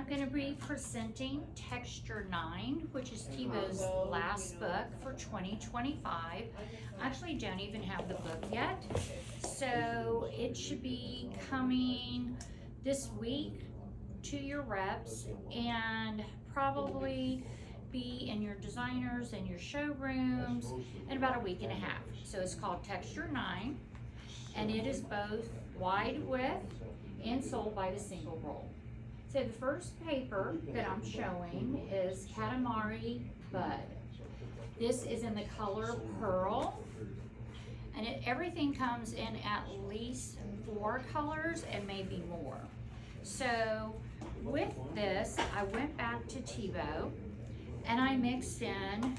going to be presenting Texture 9, which is Tebo's last book for 2025. I actually don't even have the book yet, so it should be coming this week to your reps and probably be in your designers and your showrooms in about a week and a half. So it's called Texture 9, and it is both wide width and sold by the single roll. So the first paper that I'm showing is Katamari Bud. This is in the color Pearl, and everything comes in at least 4 colors and maybe more. So with this, I went back to Tebo and I mixed in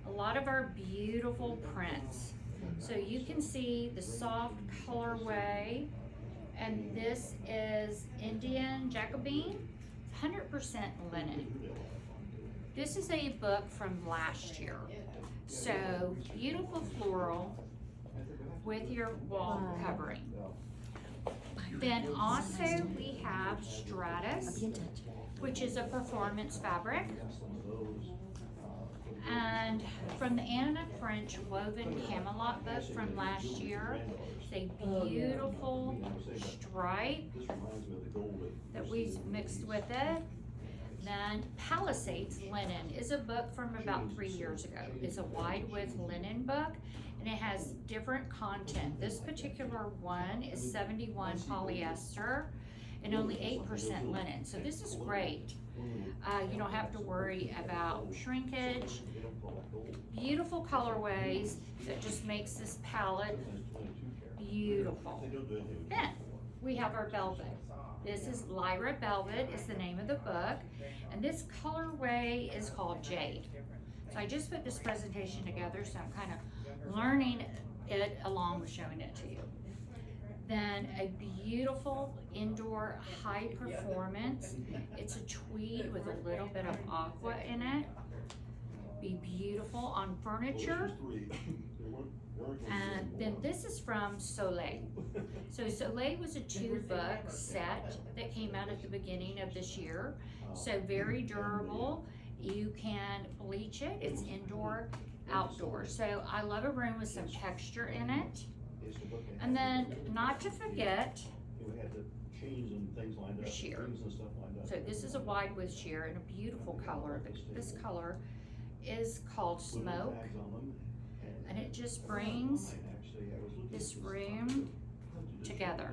a lot of our beautiful prints. So you can see the soft colorway, and this is Indian Jacobin, 100% linen. This is a book from last year. So beautiful floral with your wall covering. Then also we have Stratus, which is a performance fabric. And from the Anna French Woven Camelot book from last year, it's a beautiful stripe that we mixed with it. Then Palisades Linen is a book from about 3 years ago. It's a wide width linen book, and it has different content. This particular one is 71 polyester and only 8% linen. So this is great. You don't have to worry about shrinkage. Beautiful colorways that just makes this palette beautiful. Then we have our velvet. This is Lyra Velvet is the name of the book, and this colorway is called Jade. So I just put this presentation together, so I'm kind of learning it along with showing it to you. Then a beautiful indoor high performance. It's a tweed with a little bit of aqua in it. Be beautiful on furniture. And then this is from Soleil. So Soleil was a 2-book set that came out at the beginning of this year. So very durable. You can bleach it. It's indoor, outdoor. So I love a room with some texture in it. And then not to forget sheer. So this is a wide width sheer in a beautiful color. This color is called Smoke, and it just brings this room together.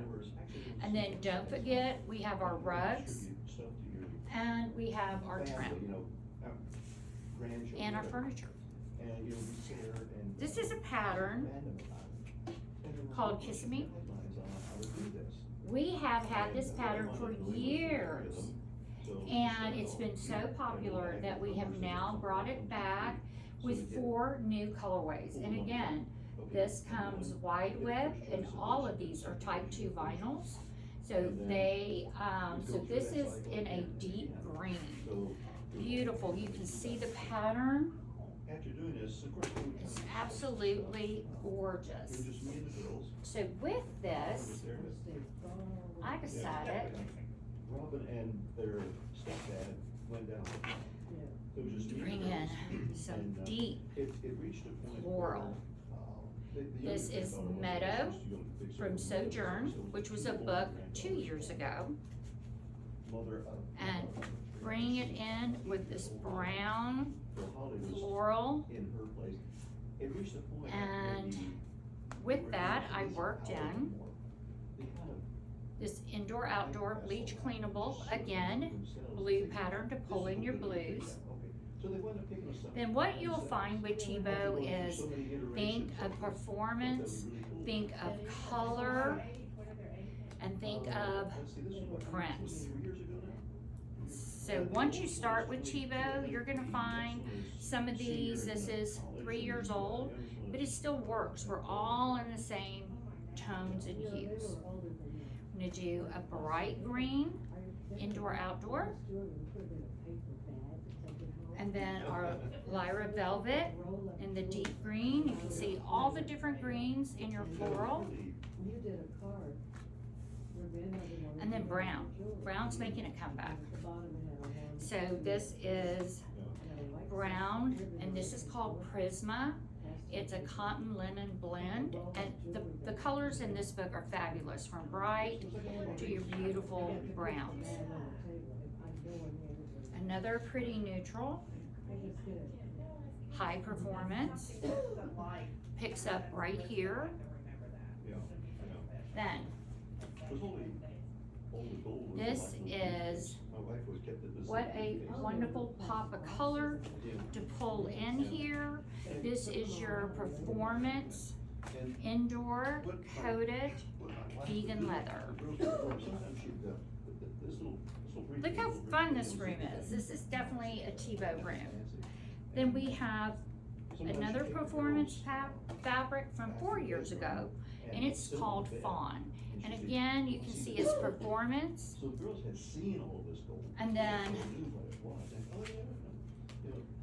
And then don't forget, we have our rugs and we have our trim and our furniture. This is a pattern called Kissimmee. We have had this pattern for years, and it's been so popular that we have now brought it back with 4 new colorways. And again, this comes wide width, and all of these are type 2 vinyls. So so this is in a deep green. Beautiful. You can see the pattern. It's absolutely gorgeous. So with this, I decided to bring in some deep floral. This is Meadow from Sojourn, which was a book 2 years ago. And bring it in with this brown floral. And with that, I worked in this indoor outdoor bleach cleanable, again, blue pattern to pull in your blues. Then what you'll find with Tebo is think of performance, think of color, and think of prints. So once you start with Tebo, you're gonna find some of these. This is 3 years old, but it still works. We're all in the same tones and hues. I'm gonna do a bright green, indoor outdoor. And then our Lyra Velvet in the deep green. You can see all the different greens in your floral. And then brown. Brown's making a comeback. So this is brown, and this is called Prisma. It's a cotton linen blend, and the colors in this book are fabulous, from bright to your beautiful browns. Another pretty neutral, high performance, picks up right here. Then, this is what a wonderful pop of color to pull in here. This is your performance indoor coated vegan leather. Look how fun this room is. This is definitely a Tebow room. Then we have another performance fabric from 4 years ago, and it's called Fawn. And again, you can see its performance. And then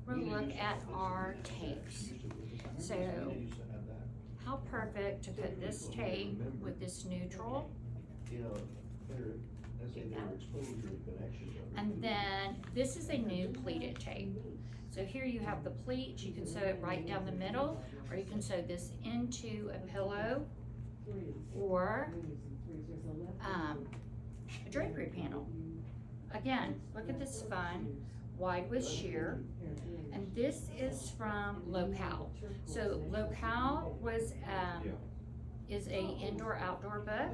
we'll look at our tapes. So, how perfect to put this tape with this neutral. And then this is a new pleated tape. So here you have the pleats. You can sew it right down the middle, or you can sew this into a pillow or a drapery panel. Again, look at this fun wide width sheer. And this is from Locale. So Locale was is a indoor outdoor book.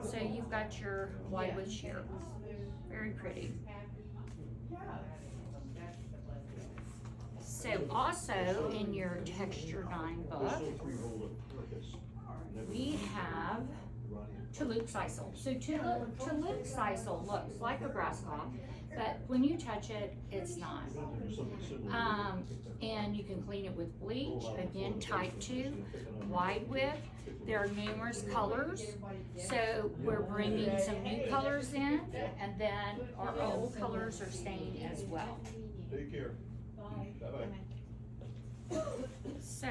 So you've got your wide width sheer. Very pretty. So also in your Texture 9 book, we have Toulouse Sisal. So Toulouse Sisal looks like a grass cloth, but when you touch it, it's not. And you can clean it with bleach, again type 2, wide width. There are numerous colors, so we're bringing some new colors in, and then our old colors are staying as well. Take care. Bye-bye. So,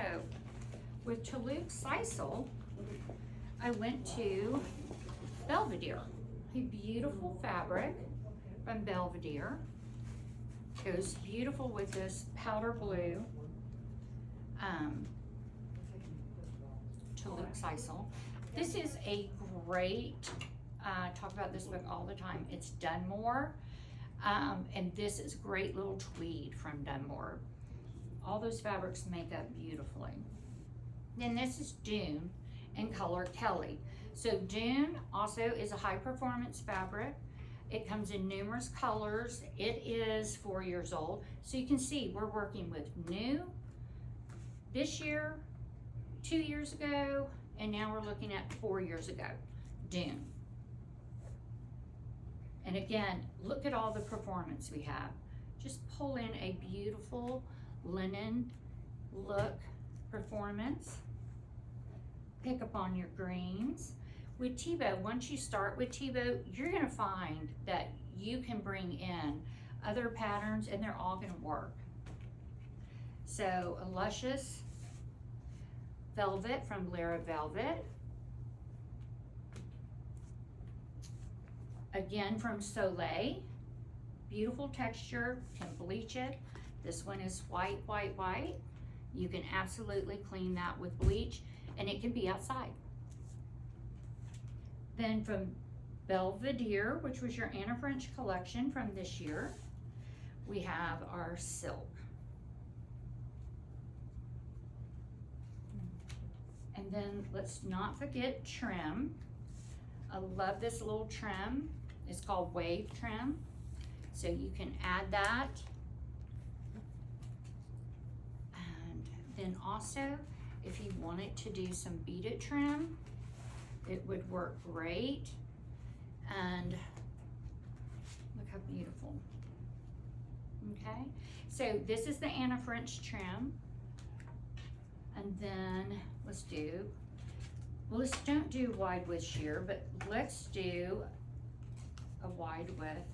with Toulouse Sisal, I went to Belvedere, a beautiful fabric from Belvedere. Goes beautiful with this powder blue Toulouse Sisal. This is a great, talk about this book all the time. It's Dunmore, and this is great little tweed from Dunmore. All those fabrics make up beautifully. Then this is Dune in color Kelly. So Dune also is a high performance fabric. It comes in numerous colors. It is 4 years old. So you can see we're working with new this year, 2 years ago, and now we're looking at 4 years ago, Dune. And again, look at all the performance we have. Just pull in a beautiful linen look performance. Pick up on your greens. With Tebow, once you start with Tebow, you're gonna find that you can bring in other patterns and they're all gonna work. So a luscious velvet from Lara Velvet. Again from Soleil, beautiful texture, can bleach it. This one is white, white, white. You can absolutely clean that with bleach, and it can be outside. Then from Belvedere, which was your Anna French collection from this year, we have our silk. And then let's not forget trim. I love this little trim. It's called wave trim. So you can add that. And then also, if you wanted to do some beaded trim, it would work great. And look how beautiful. Okay, so this is the Anna French trim. And then let's don't do wide width sheer, but let's do a wide width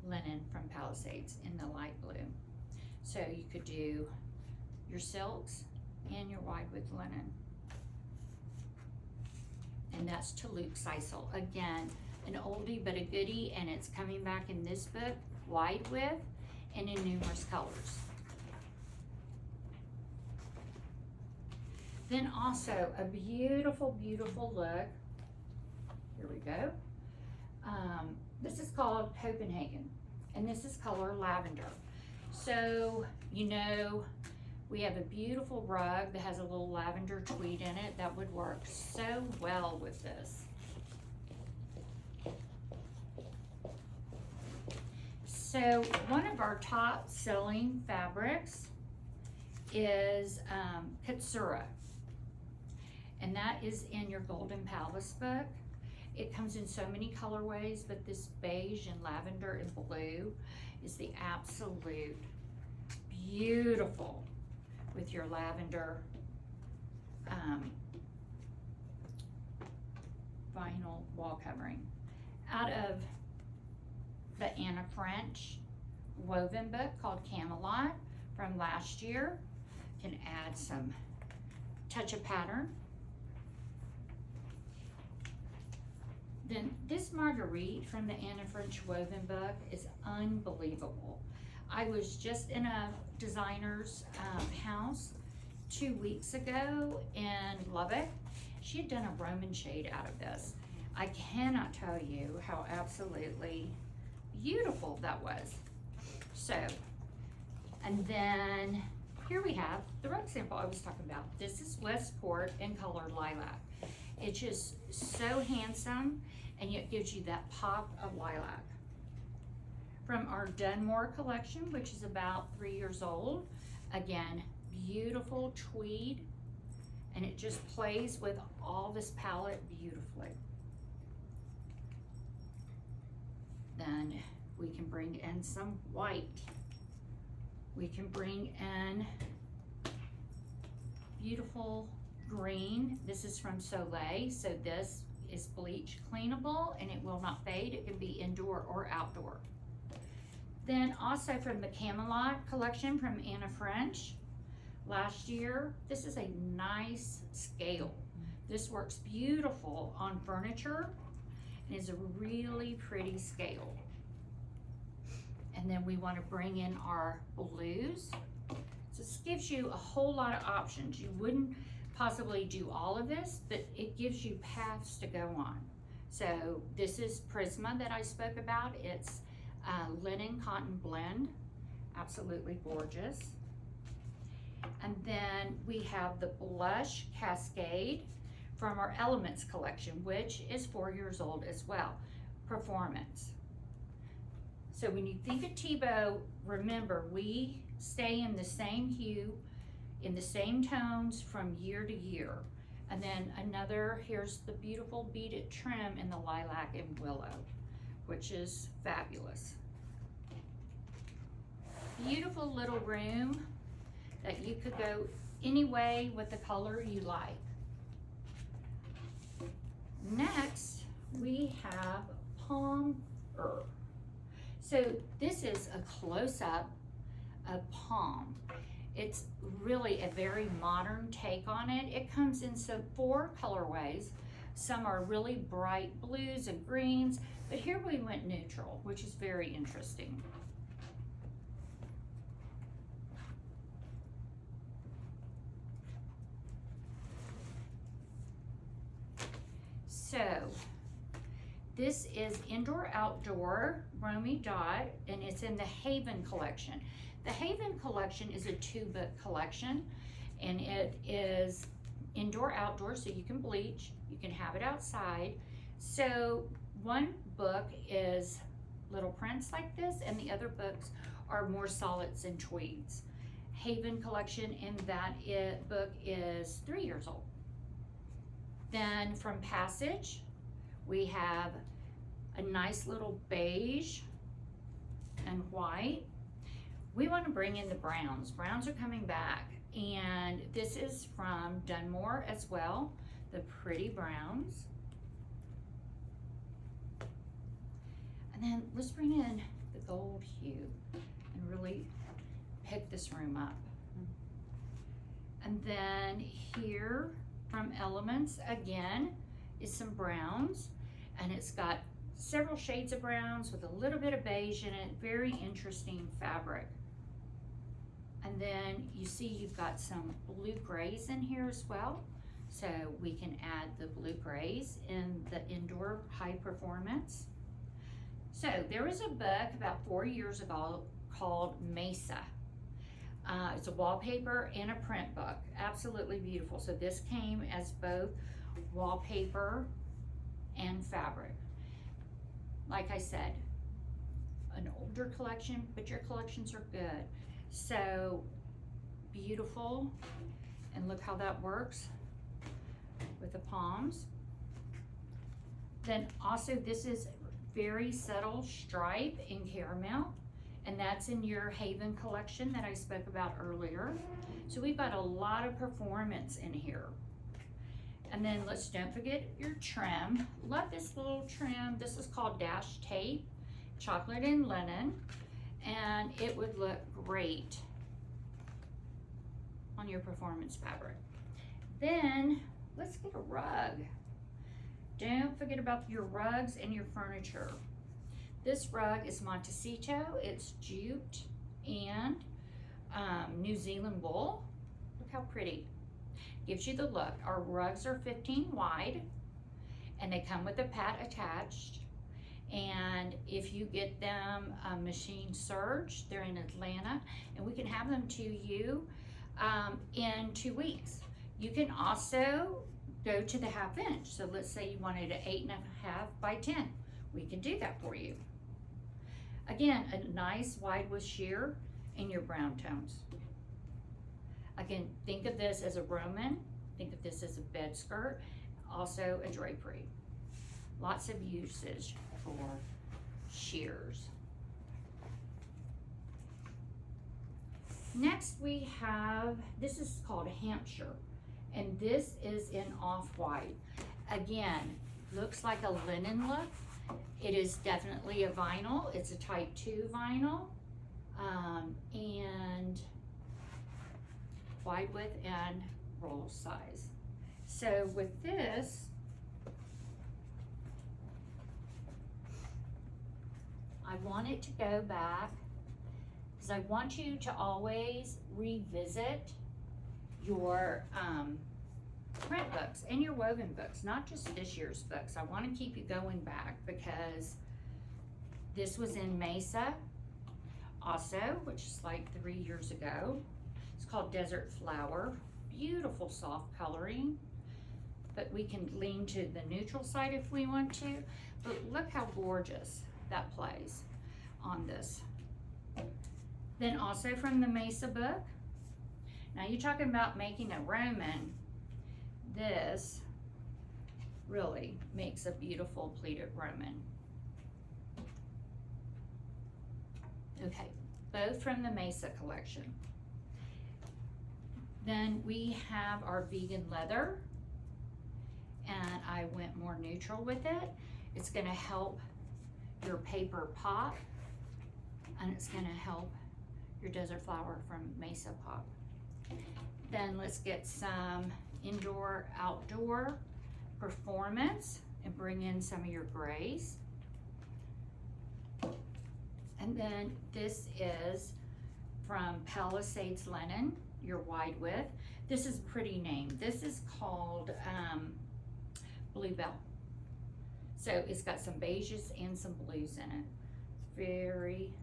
linen from Palisades in the light blue. So you could do your silks and your wide width linen. and that's to Luke Seisel. Again, an oldie but a goodie, and it's coming back in this book, wide width, and in numerous colors. Then also a beautiful, beautiful look. Here we go. This is called Copenhagen, and this is color lavender. So, you know, we have a beautiful rug that has a little lavender tweed in it that would work so well with this. So one of our top selling fabrics is Katsura, and that is in your Golden Palace book. It comes in so many colorways, but this beige and lavender and blue is the absolute beautiful with your lavender vinyl wall covering. Out of the Anna French woven book called Camelot from last year. Can add some touch of pattern. Then this Marguerite from the Anna French woven book is unbelievable. I was just in a designer's house 2 weeks ago in Lubbock. She had done a Roman shade out of this. I cannot tell you how absolutely beautiful that was. So, and then here we have the rug sample I was talking about. This is Westport in color lilac. It's just so handsome, and it gives you that pop of lilac. From our Dunmore collection, which is about 3 years old. Again, beautiful tweed, and it just plays with all this palette beautifully. Then we can bring in some white. We can bring in beautiful green. This is from Soleil, so this is bleach cleanable and it will not fade. It can be indoor or outdoor. Then also from the Camelot collection from Anna French last year, this is a nice scale. This works beautiful on furniture and is a really pretty scale. And then we want to bring in our blues. So this gives you a whole lot of options. You wouldn't possibly do all of this, but it gives you paths to go on. So this is Prisma that I spoke about. It's linen cotton blend, absolutely gorgeous. And then we have the blush Cascade from our Elements collection, which is 4 years old as well, Performance. So when you think of Tebow, remember we stay in the same hue, in the same tones from year to year. And then another, here's the beautiful beaded trim in the lilac and willow, which is fabulous. Beautiful little room that you could go any way with the color you like. Next, we have Palm Earth. So this is a close-up of palm. It's really a very modern take on it. It comes in 4 colorways. Some are really bright blues and greens, but here we went neutral, which is very interesting. So this is Indoor Outdoor Romy Dot, and it's in the Haven collection. The Haven collection is a 2-book collection, and it is indoor outdoor, so you can bleach, you can have it outside. So one book is little prints like this, and the other books are more solids and tweeds. Haven collection in that book is 3 years old. Then from Passage, we have a nice little beige and white. We want to bring in the browns. Browns are coming back, and this is from Dunmore as well, the pretty browns. And then let's bring in the gold hue and really pick this room up. And then here from Elements again, is some browns, and it's got several shades of browns with a little bit of beige in it. Very interesting fabric. And then you see you've got some blue grays in here as well. So we can add the blue grays in the indoor high performance. So there was a book about 4 years ago called Mesa. It's a wallpaper and a print book. Absolutely beautiful. So this came as both wallpaper and fabric. Like I said, an older collection, but your collections are good. So beautiful. And look how that works with the palms. Then also this is very subtle stripe in caramel, and that's in your Haven collection that I spoke about earlier. So we've got a lot of performance in here. And then don't forget your trim. Love this little trim. This is called Dash Tape, chocolate and linen, and it would look great on your performance fabric. Then let's get a rug. Don't forget about your rugs and your furniture. This rug is Montecito. It's jute and New Zealand wool. Look how pretty. Gives you the look. Our rugs are 15 wide, and they come with a pad attached. And if you get them machine serged, they're in Atlanta, and we can have them to you in 2 weeks. You can also go to the 1/2 inch. So let's say you wanted an 8.5 by 10. We can do that for you. Again, a nice wide with sheer in your brown tones. Again, think of this as a Roman. Think of this as a bed skirt. Also a drapery. Lots of usage for sheers. Next we have, this is called Hampshire, and this is in off-white. Again, looks like a linen look. It is definitely a vinyl. It's a type 2 vinyl, and wide width and roll size. So with this, I want it to go back because I want you to always revisit your print books and your woven books, not just this year's books. I want to keep you going back because this was in Mesa also, which is like 3 years ago. It's called Desert Flower. Beautiful soft coloring, but we can lean to the neutral side if we want to. But look how gorgeous that plays on this. Then also from the Mesa book. Now you're talking about making a Roman. This really makes a beautiful pleated Roman. Okay, both from the Mesa collection. Then we have our vegan leather, and I went more neutral with it. It's gonna help your paper pop, and it's gonna help your Desert Flower from Mesa pop. Then let's get some indoor, outdoor performance and bring in some of your grays. And then this is from Palisades Linen, your wide width. This is a pretty name. This is called Bluebell. So it's got some beiges and some blues in it. It's very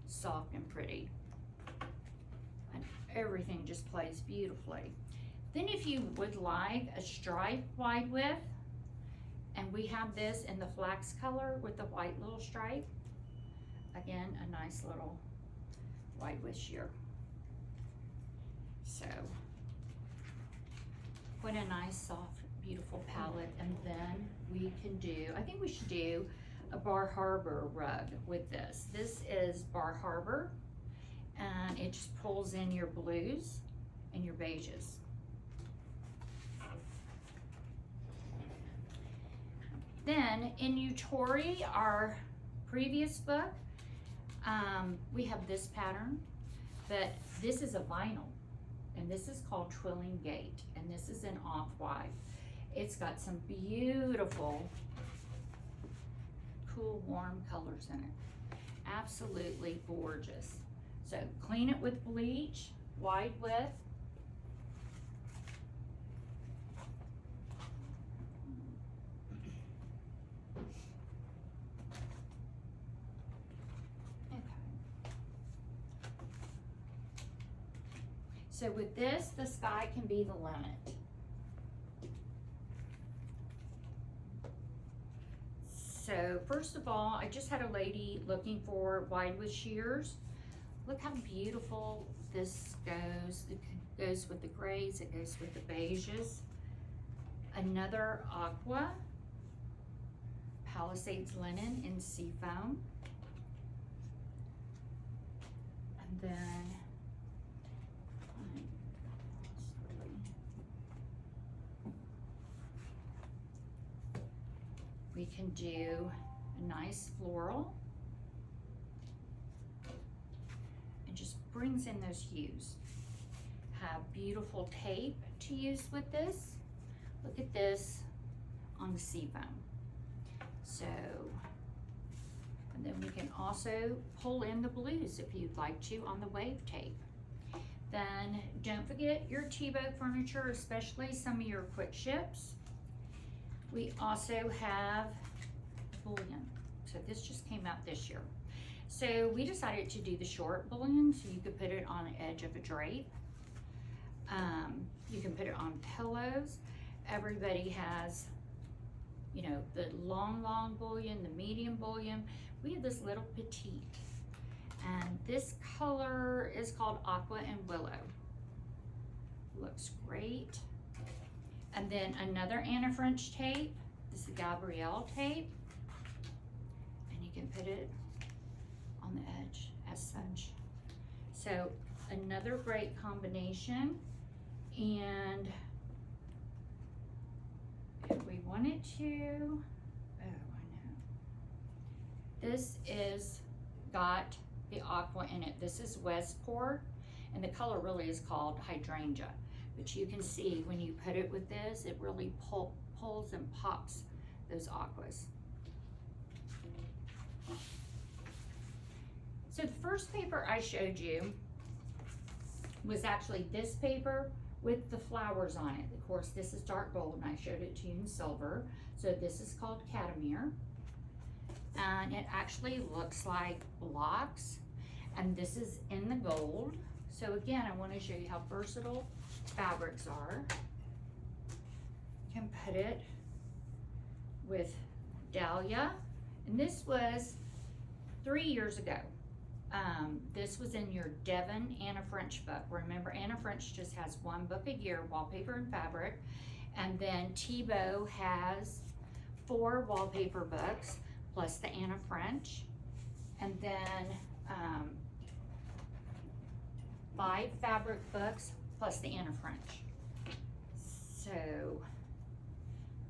soft and pretty. And everything just plays beautifully. Then if you would like a stripe wide width, and we have this in the flax color with the white little stripe. Again, a nice little wide width sheer. So, what a nice, soft, beautiful palette. And then we can do, I think we should do a Bar Harbor rug with this. This is Bar Harbor, and it just pulls in your blues and your beiges. Then in Utori, our previous book, we have this pattern, but this is a vinyl, and this is called Twilling Gate, and this is in off-white. It's got some beautiful, cool, warm colors in it. Absolutely gorgeous. So clean it with bleach, wide width. Okay. So with this, the sky can be the limit. So first of all, I just had a lady looking for wide width shears. Look how beautiful this goes. It goes with the grays, it goes with the beiges. Another aqua, Palisades linen in seafoam. And then, we can do a nice floral. And just brings in those hues. Have beautiful tape to use with this. Look at this on the seafoam. So, and then we can also pull in the blues if you'd like to on the wave tape. Then don't forget your Tebow furniture, especially some of your quick ships. We also have bullion. So this just came out this year. So we decided to do the short bullion so you could put it on the edge of a drape. You can put it on pillows. Everybody has, you know, the long bullion, the medium bullion. We have this little petite. And this color is called Aqua and Willow. Looks great. And then another Anna French tape. This is the Gabrielle tape. And you can put it on the edge as such. So another great combination. And if we wanted to, oh, I know. This is got the aqua in it. This is Westport, and the color really is called Hydrangea. But you can see when you put it with this, it really pulls and pops those aquas. So the first paper I showed you was actually this paper with the flowers on it. Of course, this is dark gold, and I showed it to you in silver. So this is called Catamere. And it actually looks like blocks. And this is in the gold. So again, I want to show you how versatile fabrics are. You can put it with Dahlia. And this was 3 years ago. This was in your Devon Anna French book. Remember, Anna French just has one book a year, wallpaper and fabric. And then Tebow has 4 wallpaper books, plus the Anna French. And then 5 fabric books, plus the Anna French. So,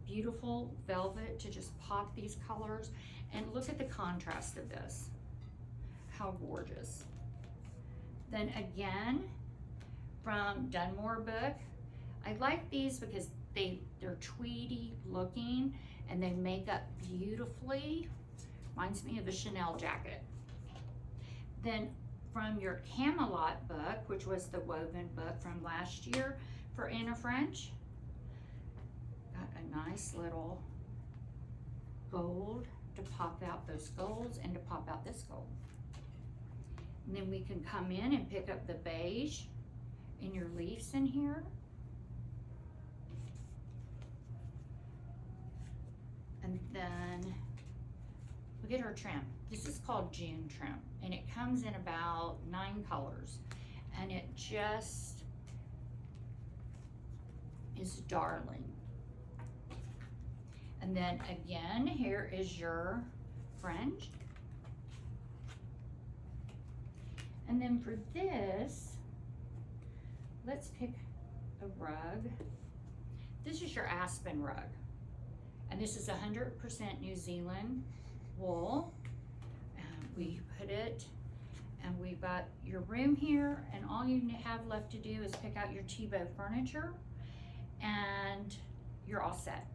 beautiful velvet to just pop these colors. And look at the contrast of this. How gorgeous. Then again, from Dunmore book, I like these because they're tweedy looking and they make up beautifully. Reminds me of a Chanel jacket. Then from your Camelot book, which was the woven book from last year for Anna French, got a nice little gold to pop out those golds and to pop out this gold. And then we can come in and pick up the beige in your leaves in here. And then look at her trim. This is called June trim, and it comes in about 9 colors, and it just is darling. And then again, here is your fringe. And then for this, let's pick a rug. This is your aspen rug. And this is 100% New Zealand wool. We put it, and we've got your room here, and all you have left to do is pick out your Tebow furniture and you're all set.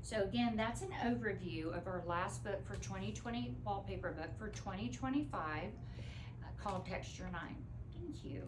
So again, that's an overview of our last book for 2020, wallpaper book for 2025, called Texture 9. Thank you.